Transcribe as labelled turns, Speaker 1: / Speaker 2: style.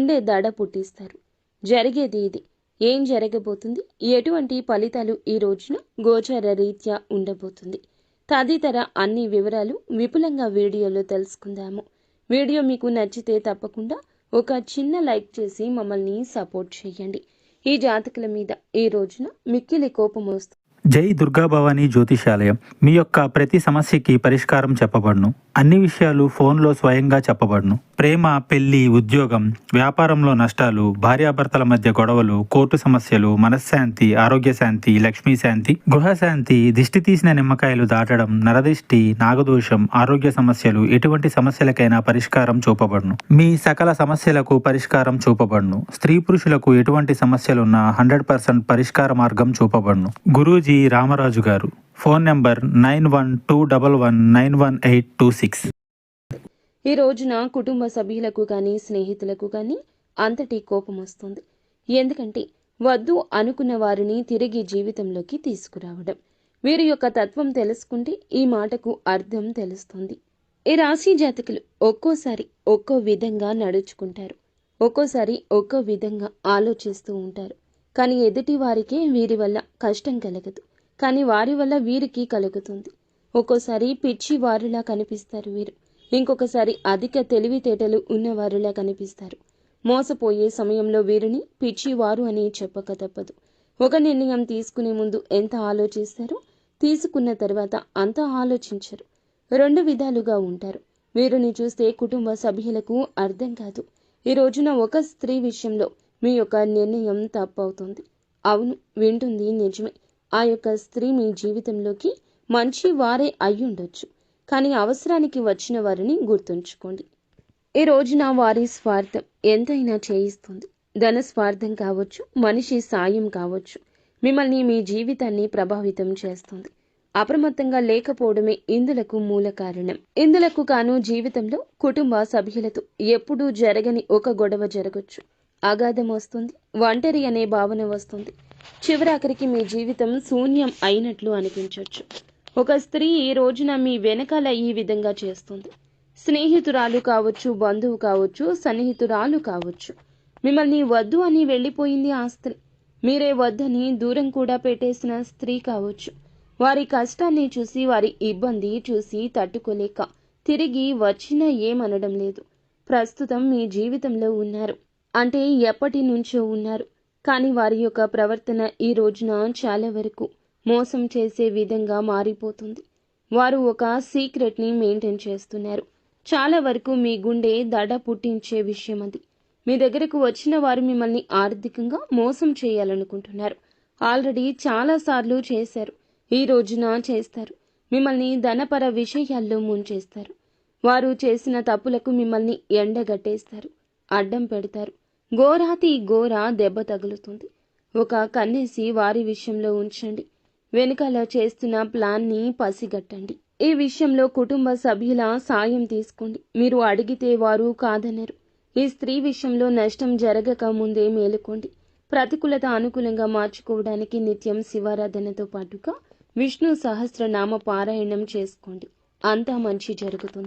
Speaker 1: ఉండే దడ పుట్టిస్తారు. జరిగేది ఇది. ఏం జరగబోతుంది, ఎటువంటి ఫలితాలు ఈ రోజున గోచార రీత్యా ఉండబోతుంది, తదితర అన్ని వివరాలు విపులంగా వీడియోలో తెలుసుకుందాము. వీడియో మీకు నచ్చితే తప్పకుండా ఒక చిన్న లైక్ చేసి మమ్మల్ని సపోర్ట్ చేయండి. ఈ జాతకుల మీద ఈ రోజున మిక్కిలి కోపం వస్తుంది.
Speaker 2: జై దుర్గాభవాని జ్యోతిషాలయం. మీ యొక్క ప్రతి సమస్యకి పరిష్కారం చెప్పబడును. అన్ని విషయాలు ఫోన్లో స్వయంగా చెప్పబడును. ప్రేమ, పెళ్లి, ఉద్యోగం, వ్యాపారంలో నష్టాలు, భార్యాభర్తల మధ్య గొడవలు, కోర్టు సమస్యలు, మనశ్శాంతి, ఆరోగ్య శాంతి, లక్ష్మీ శాంతి, గృహశాంతి, దిష్టి తీసిన నిమ్మకాయలు దాటడం, నరదిష్టి, నాగదోషం, ఆరోగ్య సమస్యలు, ఎటువంటి సమస్యలకైనా పరిష్కారం చూపబడును. మీ సకల సమస్యలకు పరిష్కారం చూపబడును. స్త్రీ పురుషులకు ఎటువంటి సమస్యలున్నా 100% పరిష్కార మార్గం చూపబడును. గురూజీ రామరాజు గారు. Phone number 9121191826.
Speaker 1: ఈ రోజున కుటుంబ సభ్యులకు కానీ స్నేహితులకు కానీ అంతటి కోపం వస్తుంది. ఎందుకంటే వద్దు అనుకున్న వారిని తిరిగి జీవితంలోకి తీసుకురావడం. వీరి యొక్క తత్వం తెలుసుకుంటే ఈ మాటకు అర్థం తెలుస్తుంది. ఈ రాశి జాతకులు ఒక్కోసారి ఒక్కో విధంగా నడుచుకుంటారు, ఒక్కోసారి ఒక్కో విధంగా ఆలోచిస్తూ ఉంటారు. కానీ ఎదుటి వారికే వీరి వల్ల కష్టం కలగదు, కానీ వారి వల్ల వీరికి కలుగుతుంది. ఒక్కోసారి పిచ్చి వారిలా కనిపిస్తారు వీరు, ఇంకొకసారి అధిక తెలివితేటలు ఉన్నవారిలా కనిపిస్తారు. మోసపోయే సమయంలో వీరిని పిచ్చివారు అని చెప్పక తప్పదు. ఒక నిర్ణయం తీసుకునే ముందు ఎంత ఆలోచిస్తారో తీసుకున్న తర్వాత అంత ఆలోచించరు. రెండు విధాలుగా ఉంటారు. వీరిని చూస్తే కుటుంబ సభ్యులకు అర్థం కాదు. ఈ రోజున ఒక స్త్రీ విషయంలో మీ యొక్క నిర్ణయం తప్పవుతుంది. అవును, వింటుంది నిజమే. ఆ యొక్క స్త్రీ మీ జీవితంలోకి మంచి వారే అయ్యుండొచ్చు, కానీ అవసరానికి వచ్చిన వారిని గుర్తుంచుకోండి. ఈ రోజున వారి స్వార్థం ఎంతైనా చేయిస్తుంది. ధన స్వార్థం కావచ్చు, మనిషి సాయం కావచ్చు, మిమ్మల్ని మీ జీవితాన్ని ప్రభావితం చేస్తుంది. అప్రమత్తంగా లేకపోవడమే ఇందులకు మూల కారణం. ఇందులకు కాను జీవితంలో కుటుంబ సభ్యులతో ఎప్పుడూ జరగని ఒక గొడవ జరగచ్చు. అగాధం వస్తుంది, ఒంటరి అనే భావన వస్తుంది. చివరాఖరికి మీ జీవితం శూన్యం అయినట్లు అనిపించవచ్చు. ఒక స్త్రీ ఈ రోజున మీ వెనకాల ఈ విధంగా చేస్తుంది. స్నేహితురాలు కావచ్చు, బంధువు కావచ్చు, సన్నిహితురాలు కావచ్చు. మిమ్మల్ని వద్దు అని వెళ్ళిపోయింది ఆ స్త్రీ. మీరే వద్దని దూరం కూడా పెట్టేసిన స్త్రీ కావచ్చు. వారి కష్టాన్ని చూసి, వారి ఇబ్బంది చూసి తట్టుకోలేక తిరిగి వచ్చినా ఏమనడం లేదు. ప్రస్తుతం మీ జీవితంలో ఉన్నారు అంటే ఎప్పటి నుంచో ఉన్నారు, కానీ వారి యొక్క ప్రవర్తన ఈ రోజున చాలా వరకు మోసం చేసే విధంగా మారిపోతుంది. వారు ఒక సీక్రెట్ని మెయింటైన్ చేస్తున్నారు. చాలా వరకు మీ గుండె దడ పుట్టించే విషయం అది. మీ దగ్గరకు వచ్చిన వారు మిమ్మల్ని ఆర్థికంగా మోసం చేయాలనుకుంటున్నారు. ఆల్రెడీ చాలాసార్లు చేశారు, ఈ రోజున చేస్తారు. మిమ్మల్ని ధనపర విషయాల్లో ముంచేస్తారు. వారు చేసిన తప్పులకు మిమ్మల్ని ఎండగట్టేస్తారు, అడ్డం పెడతారు. ఘోరాతి ఘోర దెబ్బ తగులుతుంది. ఒక కన్నేసి వారి విషయంలో ఉంచండి. వెనుకల చేస్తున్న ప్లాన్ని పసిగట్టండి. ఈ విషయంలో కుటుంబ సభ్యుల సాయం తీసుకోండి. మీరు అడిగితే వారు కాదనరు. ఈ స్త్రీ విషయంలో నష్టం జరగక ముందే మేలుకోండి. ప్రతికూలత అనుకూలంగా మార్చుకోవడానికి నిత్యం శివారాధనతో పాటుగా విష్ణు సహస్రనామ పారాయణం చేసుకోండి. అంతా మంచి జరుగుతుంది.